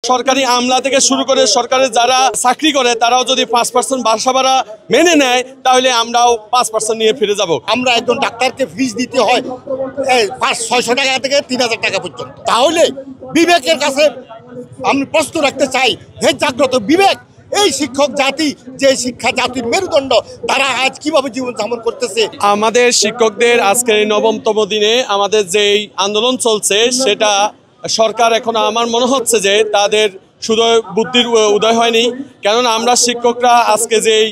সরকারি আমলা থেকে শুরু করে সরকারের যারা চাকরি করে তারাও যদি 5% বাসা ভাড়া মেনে নেয় তাহলে আমরাও 5% নিয়ে ফিরে যাব। আমরা একজন ডাক্তারকে ফিস দিতে হয় 500-600 টাকা থেকে 3000 টাকা পর্যন্ত। তাহলে বিবেকের কাছে আমি প্রশ্ন রাখতে চাই, হে জাগ্রত বিবেক, এই শিক্ষক জাতি যে শিক্ষা জাতির মেরুদণ্ড, তারা আজ কিভাবে জীবন যাপন করতেছে? আমাদের শিক্ষকদের আজকের এই 9তম দিনে আমাদের যেই আন্দোলন চলছে সেটা সরকার এখন আমার মনে হচ্ছে যে তাদের শুধু বুদ্ধির উদয় হয়নি। কেননা আমরা শিক্ষকরা আজকে যেই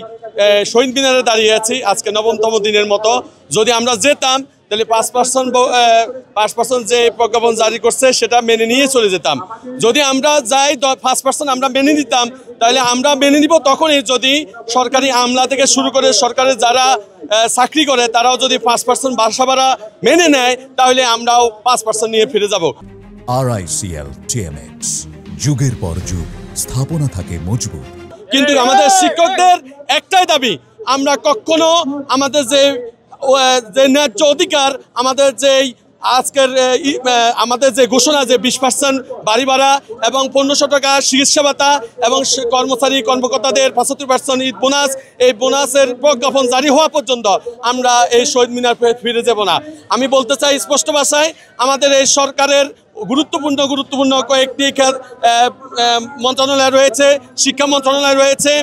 শহীদ মিনারে দাঁড়িয়ে আছি আজকে 9তম দিনের মতো, যদি আমরা যেতাম তাহলে 5% যে প্রজ্ঞাপন জারি করছে সেটা মেনে নিয়ে চলে যেতাম। যদি আমরা যাই 5% আমরা মেনে নিতাম, তাহলে আমরা মেনে নিব তখনই যদি সরকারি আমলা থেকে শুরু করে সরকারের যারা চাকরি করে তারাও যদি 5% বাসা ভাড়া মেনে নেয় তাহলে আমরাও 5% নিয়ে ফিরে যাব। RICL TMX, যুগের পর যুগ স্থাপনা থাকে মজবুত। কিন্তু আমাদের শিক্ষকদের একটাই দাবি, আমরা কখনো আমাদের যে ন্যায্য অধিকার, আমাদের যেই আজকের আমাদের যে ঘোষণা যে 20% বাড়ি ভাড়া এবং 1500 টাকা চিকিৎসা ভাতা এবং কর্মচারী কর্মকর্তাদের 75% ঈদ বোনাস, এই বোনাসের প্রজ্ঞাপন জারি হওয়া পর্যন্ত আমরা এই শহীদ মিনার ফিরে যাব না। আমি বলতে চাই স্পষ্ট ভাষায়, আমাদের এই সরকারের গুরুত্বপূর্ণ কয়েকটি মন্ত্রণালয় রয়েছে, শিক্ষা মন্ত্রণালয় রয়েছে,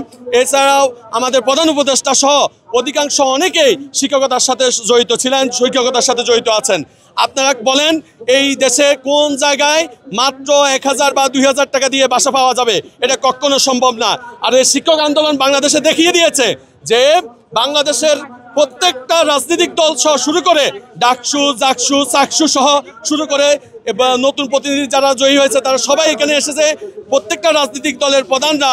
এছাড়াও আমাদের প্রধান উপদেষ্টা সহ অধিকাংশ অনেকেই শিক্ষকতার সাথে জড়িত ছিলেন, শিক্ষকতার সাথে জড়িত আছেন। আপনারা বলেন এই দেশে কোন জায়গায় মাত্র 1000 বা 2000 টাকা দিয়ে বাসা পাওয়া যাবে? এটা কখনো সম্ভব না। আর এই শিক্ষক আন্দোলন বাংলাদেশে দেখিয়ে দিয়েছে যে বাংলাদেশের প্রত্যেকটা রাজনৈতিক দল সহ শুরু করে ডাকসু, জাকসু, চাকসু সহ শুরু করে নতুন প্রতিনিধি যারা জয়ী হয়েছে তারা সবাই এখানে এসেছে। প্রত্যেকটা রাজনৈতিক দলের প্রধানরা,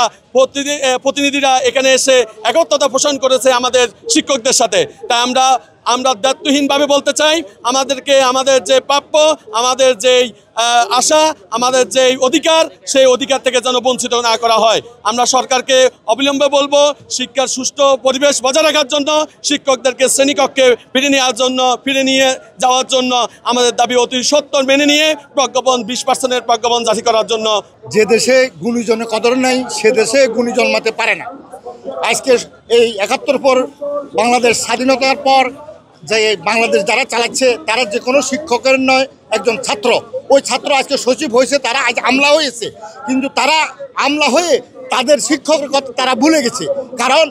প্রতিনিধিরা এখানে এসে একত্রতা পোষণ করেছে আমাদের শিক্ষকদের সাথে। তাই আমরা দায়িত্বহীনভাবে বলতে চাই, আমাদেরকে আমাদের যে প্রাপ্য, আমাদের যেই আশা, আমাদের যেই অধিকার, সেই অধিকার থেকে যেন বঞ্চিত না করা হয়। আমরা সরকারকে অবিলম্বে বলবো শিক্ষার সুষ্ঠু পরিবেশ বজায় রাখার জন্য, শিক্ষকদেরকে শ্রেণীকক্ষে ফিরে নিয়ে যাওয়ার জন্য আমাদের দাবি অতি সত্বর মেনে নিয়ে প্রজ্ঞাপন 20% প্রজ্ঞাপন জারি করার জন্য। যে দেশে গুণীজনের কদর নাই সে দেশে গুণী জন্মাতে পারে না। আজকে এই 71 পর বাংলাদেশ স্বাধীনতার পর যে বাংলাদেশ যারা চালাচ্ছে তারা যে কোনো শিক্ষকের নয়, একজন ছাত্র। ওই ছাত্র আজকে সচিব হয়েছে, তারা আজ আমলা হয়েছে, কিন্তু তারা আমলা হয়ে তাদের শিক্ষকের কথা তারা ভুলে গেছে। কারণ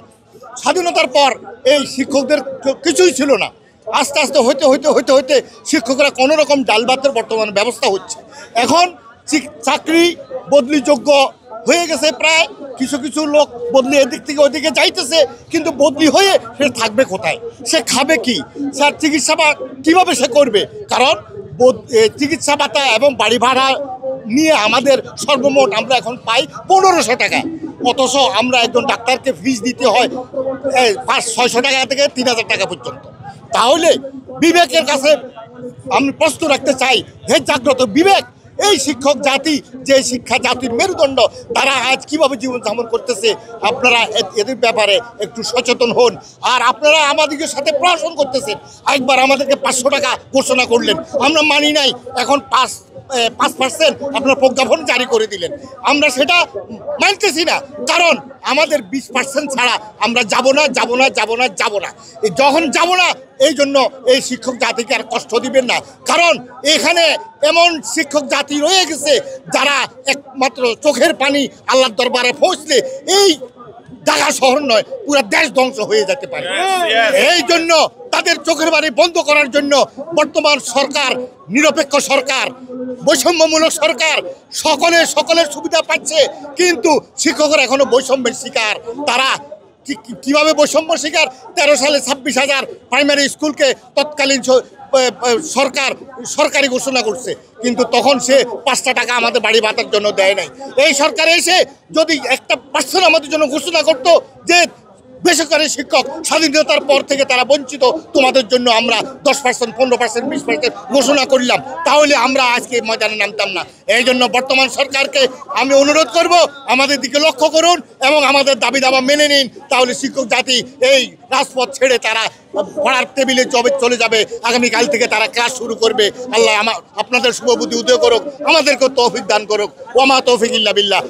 স্বাধীনতার পর এই শিক্ষকদের কিছুই ছিল না। আস্তে আস্তে হইতে শিক্ষকরা কোনো রকম ডাল ভাতের বর্তমানে ব্যবস্থা হচ্ছে। এখন চাকরি বদলিযোগ্য হয়ে গেছে, প্রায় কিছু লোক বদলি এদিক থেকে ওদিকে যাইতেছে, কিন্তু বদলি হয়ে সে থাকবে কোথায়? সে খাবে কি? স্যার চিকিৎসা কীভাবে সে করবে? কারণ চিকিৎসা ভাতা এবং বাড়ি ভাড়া নিয়ে আমাদের সর্বমোট আমরা এখন পাই 1500 টাকা, অথচ আমরা একজন ডাক্তারকে ফিস দিতে হয় 500-600 টাকা থেকে 3000 টাকা পর্যন্ত। তাহলে বিবেকের কাছে আমি প্রশ্ন রাখতে চাই, হে জাগ্রত বিবেক, এই শিক্ষক জাতি যে শিক্ষা জাতির মেরুদণ্ড, তারা আজ কিভাবে জীবন যাপন করতেছে? আপনারা এদের ব্যাপারে একটু সচেতন হন। আর আপনারা আমাদেরকে সাথে প্রশাসন করতেছেন। একবার আমাদেরকে 500 টাকা ঘোষণা করলেন, আমরা মানি নাই, এখন 5% আপনারা প্রজ্ঞাপন জারি করে দিলেন। আমরা সেটা মানতেছি না, কারণ আমাদের 20% ছাড়া আমরা যাব না। যখন যাব না, এই জন্য এই শিক্ষক জাতিকে আর কষ্ট দিবেন না। কারণ এখানে এমন শিক্ষক জাতি রয়ে গেছে যারা একমাত্র চোখের পানি আল্লাহর দরবারে পৌঁছলে এই ঢাকা শহর নয়, পুরো দেশ ধ্বংস হয়ে যেতে পারে। এই জন্য তাদের চোখের বাড়ি বন্ধ করার জন্য বর্তমান সরকার নিরপেক্ষ সরকার, বৈষম্যমূলক সরকার, সকলের সুবিধা পাচ্ছে, কিন্তু শিক্ষকরা এখনো বৈষম্যের শিকার। তারা কিভাবে বৈষম্য শিকার? 13 সালে 26,000 প্রাইমারি স্কুলকে তৎকালীন সরকারি ঘোষণা করছে, কিন্তু তখন সে 5টা টাকা আমাদের বাড়ি ভাতার জন্য দেয় নাই। এই সরকার এসে যদি 1% আমাদের জন্য ঘোষণা করতো যে বেসরকারি শিক্ষক স্বাধীনতার পর থেকে তারা বঞ্চিত, তোমাদের জন্য আমরা 10%, 15%, 20% ঘোষণা করলাম, তাহলে আমরা আজকে ময়দানে নামতাম না। এই জন্য বর্তমান সরকারকে আমি অনুরোধ করব, আমাদের দিকে লক্ষ্য করুন এবং আমাদের দাবি দাবা মেনে নিন, তাহলে শিক্ষক জাতি এই রাজপথ ছেড়ে তারা পড়ার টেবিলে চলে যাবে। আগামীকাল থেকে তারা ক্লাস শুরু করবে। আল্লাহ আপনাদের শুভবুদ্ধি উদয় করুক, আমাদেরকেও তৌফিক দান করুক। ওমা তৌফিক ইল্লা বিল্লাহ।